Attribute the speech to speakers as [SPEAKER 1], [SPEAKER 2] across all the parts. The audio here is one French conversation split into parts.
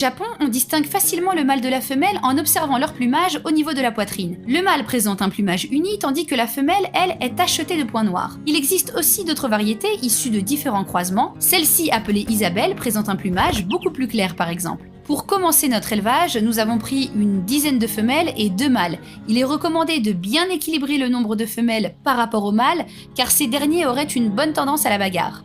[SPEAKER 1] Au Japon, on distingue facilement le mâle de la femelle en observant leur plumage au niveau de la poitrine. Le mâle présente un plumage uni, tandis que la femelle, elle, est tachetée de points noirs. Il existe aussi d'autres variétés issues de différents croisements. Celle-ci, appelée Isabelle, présente un plumage beaucoup plus clair par exemple. Pour commencer notre élevage, nous avons pris une dizaine de femelles et 2 mâles. Il est recommandé de bien équilibrer le nombre de femelles par rapport aux mâles, car ces derniers auraient une bonne tendance à la bagarre.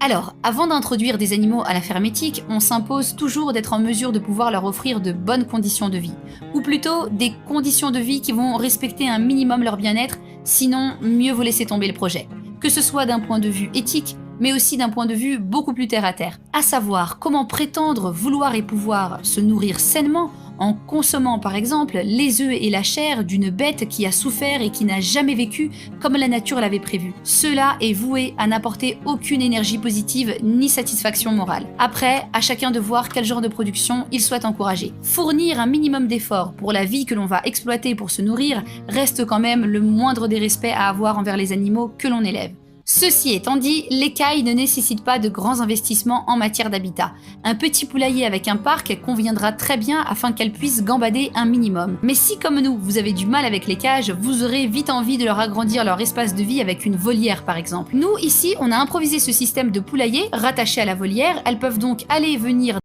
[SPEAKER 1] Alors, avant d'introduire des animaux à la ferme éthique, on s'impose toujours d'être en mesure de pouvoir leur offrir de bonnes conditions de vie. Ou plutôt, des conditions de vie qui vont respecter un minimum leur bien-être, sinon mieux vaut laisser tomber le projet. Que ce soit d'un point de vue éthique, mais aussi d'un point de vue beaucoup plus terre-à-terre. À savoir, comment prétendre vouloir et pouvoir se nourrir sainement en consommant par exemple les œufs et la chair d'une bête qui a souffert et qui n'a jamais vécu comme la nature l'avait prévu. Cela est voué à n'apporter aucune énergie positive ni satisfaction morale. Après, à chacun de voir quel genre de production il souhaite encourager. Fournir un minimum d'efforts pour la vie que l'on va exploiter pour se nourrir reste quand même le moindre des respects à avoir envers les animaux que l'on élève. Ceci étant dit, l'écaille ne nécessite pas de grands investissements en matière d'habitat. Un petit poulailler avec un parc conviendra très bien afin qu'elle puisse gambader un minimum. Mais si comme nous, vous avez du mal avec les cages, vous aurez vite envie de leur agrandir leur espace de vie avec une volière par exemple. Nous, ici, on a improvisé ce système de poulailler rattaché à la volière. Elles peuvent donc aller et venir